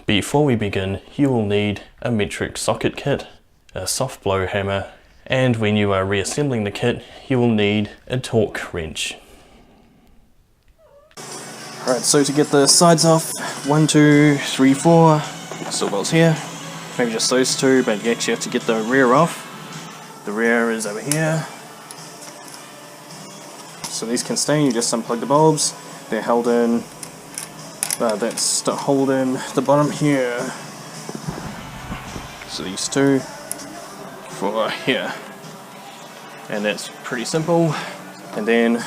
Before we begin, you will need a metric socket kit, a soft blow hammer, and when you are reassembling the kit, you will need a torque wrench. Alright, so to get the sides off, 1, 2, 3, 4, still bolts here, maybe just those two, but you actually have to get the rear off. The rear is over here. So these can stay, you just unplug the bulbs, they're held in, that's to hold in the bottom here. So these two for here. And that's pretty simple. And then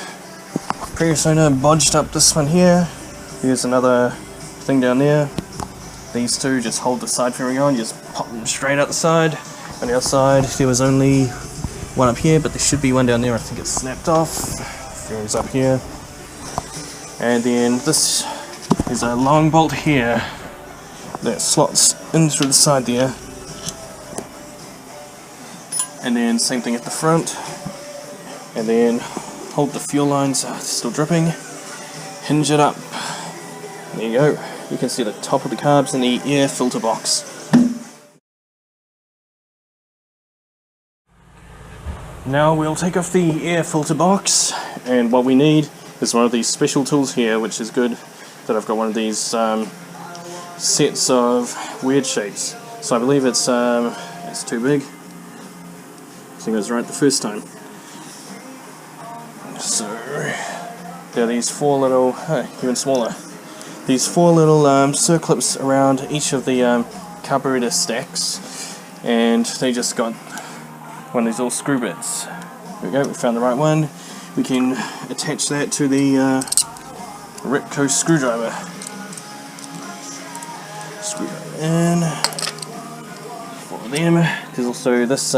previous owner bodged up this one here. Here's another thing down there. These two just hold the side fairing on, you just pop them straight out the side. On the other side there was only one up here, but there should be one down there, I think it's snapped off. Fairings up here. And then this is a long bolt here that slots in through the side there. And then same thing at the front. And then hold the fuel lines, still dripping. Hinge it up. There you go. You can see the top of the carbs and the air filter box. Now we'll take off the air filter box, and what we need is one of these special tools here, which is good that I've got one of these sets of weird shapes. So I believe it's too big. I think I was right the first time. So there are these four little, even smaller, these four little circlips around each of the carburetor stacks, and they just got one of these little screw bits. There we go, we found the right one. We can attach that to the Repco screwdriver. Screwdriver in for them. There's also this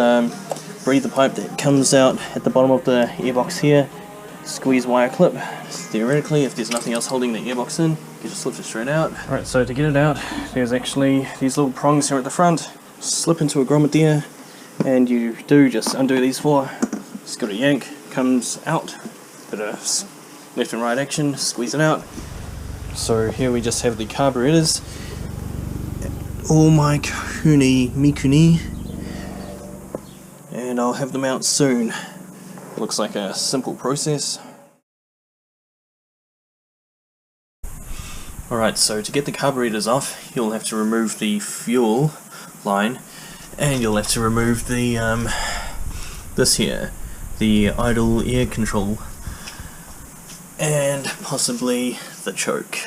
breather pipe that comes out at the bottom of the airbox here. Squeeze wire clip. Theoretically, if there's nothing else holding the airbox in, you just slip it straight out. Alright, so to get it out, there's actually these little prongs here at the front. Slip into a grommet there, and you do just undo these four. Just got a yank, comes out. Bit of left and right action, squeeze it out. So here we just have the carburetors. All my Mikuni, and I'll have them out soon. Looks like a simple process. Alright, so to get the carburetors off, you'll have to remove the fuel line, and you'll have to remove the this here, the idle air control, and possibly the choke.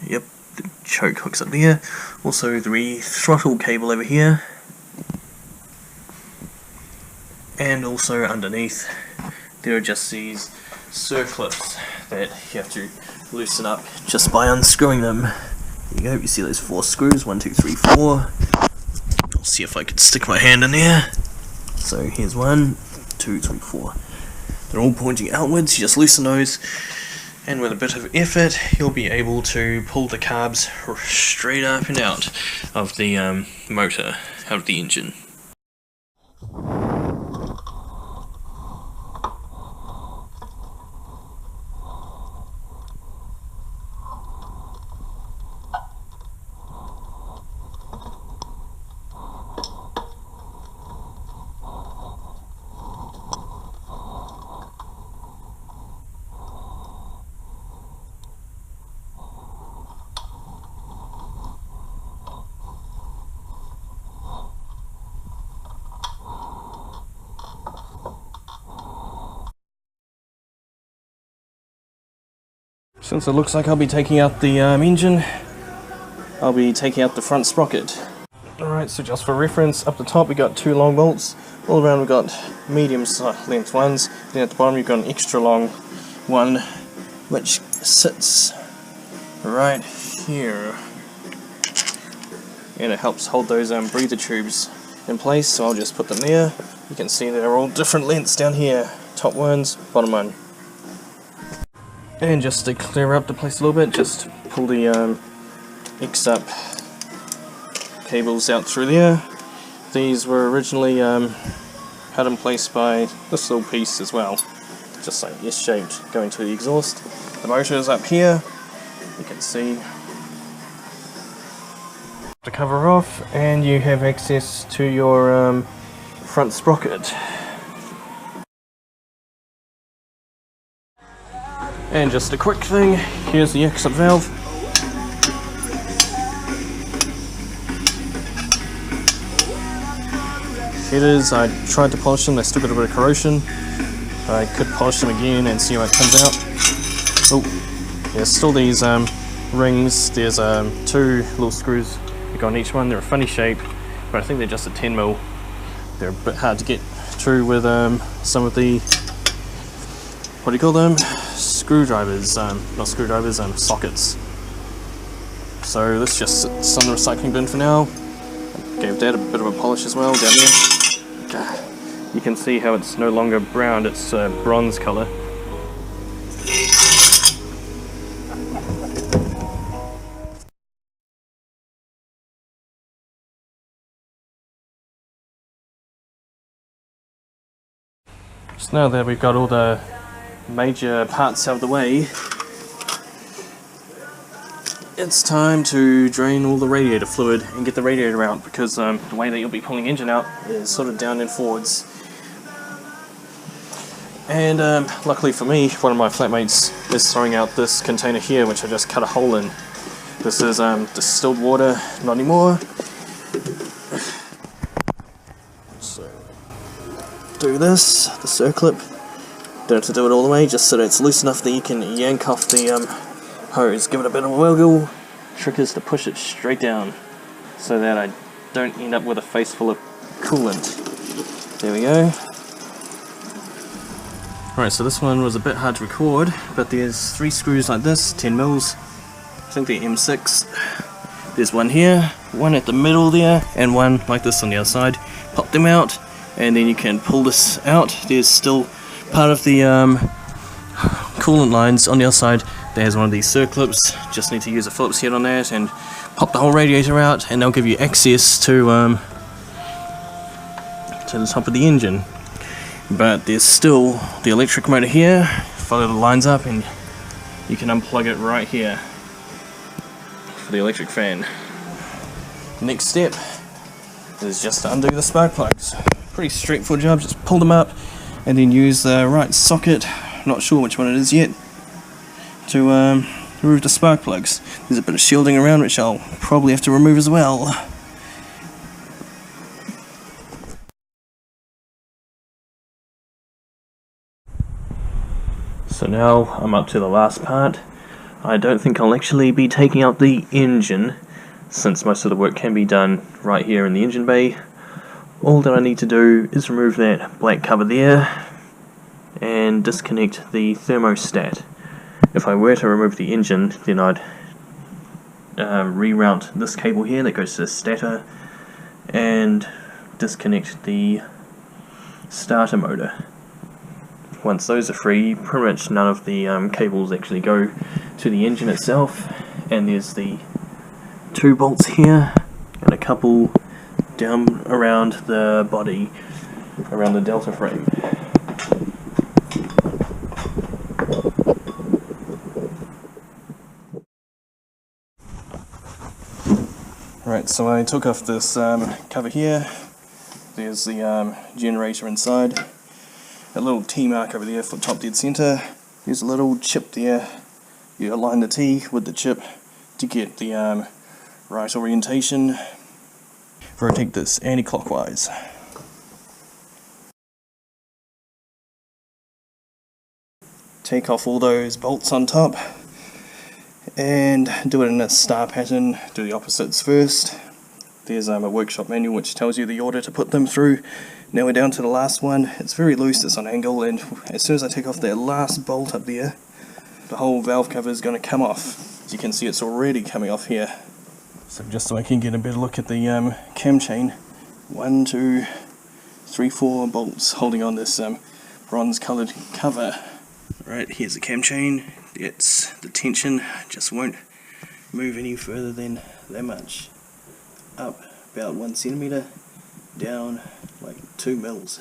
Yep, the choke hooks up there. Also the throttle cable over here. And also underneath there are just these circlips that you have to loosen up just by unscrewing them. There you go, you see those four screws, 1, 2, 3, 4. I'll see if I can stick my hand in there. So here's 1, 2, 3, 4. They're all pointing outwards, you just loosen those, and with a bit of effort you'll be able to pull the carbs straight up and out of the motor, out of the engine. Since it looks like I'll be taking out the engine, I'll be taking out the front sprocket. Alright, so just for reference, up the top we got 2 long bolts, all around we've got medium length ones, then at the bottom you've got an extra long one which sits right here, and it helps hold those breather tubes in place, so I'll just put them there. You can see they're all different lengths down here, top ones, bottom one. And just to clear up the place a little bit, just pull the EXUP cables out through there. These were originally had in place by this little piece as well, just like S-shaped, going to the exhaust. The motor is up here, you can see The cover off, and you have access to your front sprocket. And just a quick thing, here's the EXUP valve. Headers, I tried to polish them, they still got a bit of corrosion. I could polish them again and see how it comes out. Oh, there's still these rings. There's 2 little screws that go on each one. They're a funny shape, but I think they're just a 10mm. They're a bit hard to get through with some of the, what do you call them? Screwdrivers, not screwdrivers, sockets. So this just sits on the recycling bin for now. Gave that a bit of a polish as well down there. You can see how it's no longer brown, it's bronze colour. So now that we've got all the major parts out of the way, it's time to drain all the radiator fluid and get the radiator out, because the way that you'll be pulling the engine out is sort of down and forwards. And luckily for me, one of my flatmates is throwing out this container here, which I just cut a hole in. This is distilled water, not anymore. So, do this, the circlip. Don't have to do it all the way, just so that it's loose enough that you can yank off the hose. Give it a bit of a wiggle. Trick is to push it straight down, so that I don't end up with a face full of coolant. There we go. Right, so this one was a bit hard to record, but there's 3 screws like this, 10mm. I think they're M6. There's one here, one at the middle there, and one like this on the other side. Pop them out, and then you can pull this out. There's still part of the coolant lines on the other side. There's one of these circlips. Just need to use a Phillips head on that and pop the whole radiator out, and they'll give you access to the top of the engine. But there's still the electric motor here. Follow the lines up and you can unplug it right here for the electric fan. Next step is just to undo the spark plugs. Pretty straightforward job, just pull them up and then use the right socket, not sure which one it is yet, to remove the spark plugs. There's a bit of shielding around which I'll probably have to remove as well. So now I'm up to the last part. I don't think I'll actually be taking out the engine, since most of the work can be done right here in the engine bay. All that I need to do is remove that black cover there and disconnect the thermostat. If I were to remove the engine, then I'd reroute this cable here that goes to the stator and disconnect the starter motor. Once those are free, pretty much none of the cables actually go to the engine itself, and there's the 2 bolts here and a couple down around the body, around the delta frame. Right, so I took off this cover here. There's the generator inside. A little T mark over there for top dead center. There's a little chip there. You align the T with the chip to get the right orientation. Rotate this anti-clockwise. Take off all those bolts on top and do it in a star pattern. Do the opposites first. There's a workshop manual which tells you the order to put them through. Now we're down to the last one. It's very loose, it's on angle, and as soon as I take off that last bolt up there, the whole valve cover is going to come off. As you can see, it's already coming off here. So just so I can get a better look at the cam chain, 1, 2, 3, 4 bolts holding on this bronze coloured cover. Right, here's the cam chain. It's the tension just won't move any further than that much. Up about 1 centimeter, down like 2 mils.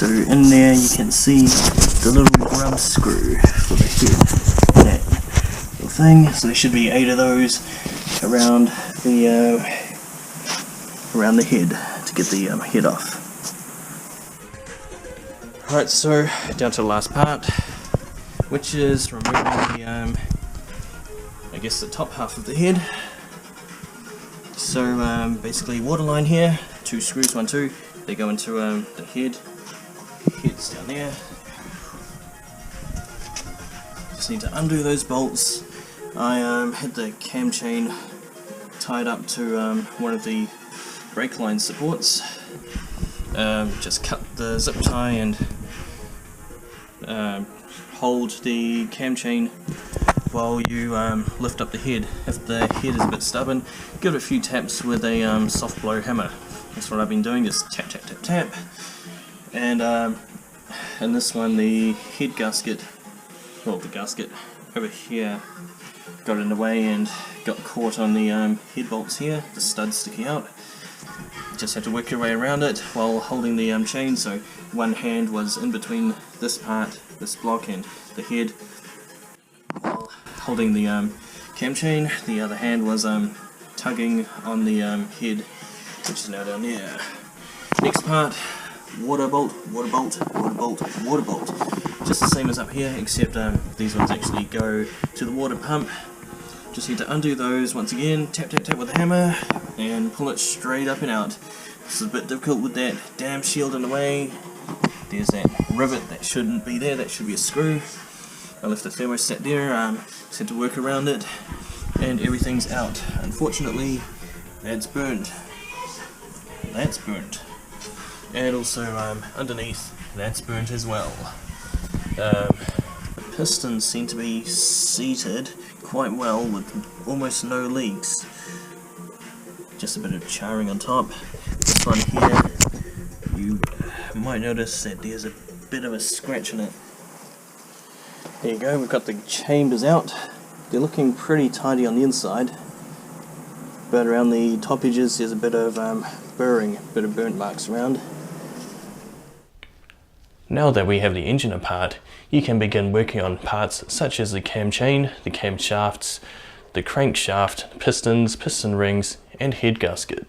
So in there you can see the little drum screw for the head, that little thing. So there should be 8 of those around the head to get the head off. Alright, so down to the last part, which is removing the I guess the top half of the head. So basically waterline here, 2 screws, 1, 2, they go into the head's down there. Just need to undo those bolts. I had the cam chain tied up to one of the brake line supports. Just cut the zip tie and hold the cam chain while you lift up the head. If the head is a bit stubborn, give it a few taps with a soft blow hammer. That's what I've been doing, just tap tap tap tap. And in this one, the head gasket, well, the gasket over here got in the way and got caught on the head bolts here, the studs sticking out. Just had to work your way around it while holding the chain, so one hand was in between this part, this block, and the head while holding the cam chain. The other hand was tugging on the head, which is now down there. Next part, water bolt, water bolt, water bolt, water bolt. Just the same as up here, except these ones actually go to the water pump. Just need to undo those once again, tap tap tap with a hammer, and pull it straight up and out. This is a bit difficult with that damn shield in the way. There's that rivet that shouldn't be there, that should be a screw. I left the thermostat there, just had to work around it, and everything's out. Unfortunately, that's burned. That's burnt. And also underneath, that's burnt as well. The pistons seem to be seated quite well with almost no leaks. Just a bit of charring on top. This one here, you might notice that there's a bit of a scratch in it. There you go, we've got the chambers out. They're looking pretty tidy on the inside, but around the top edges there's a bit of burring, a bit of burnt marks around. Now that we have the engine apart, you can begin working on parts such as the cam chain, the camshafts, the crankshaft, pistons, piston rings, and head gasket.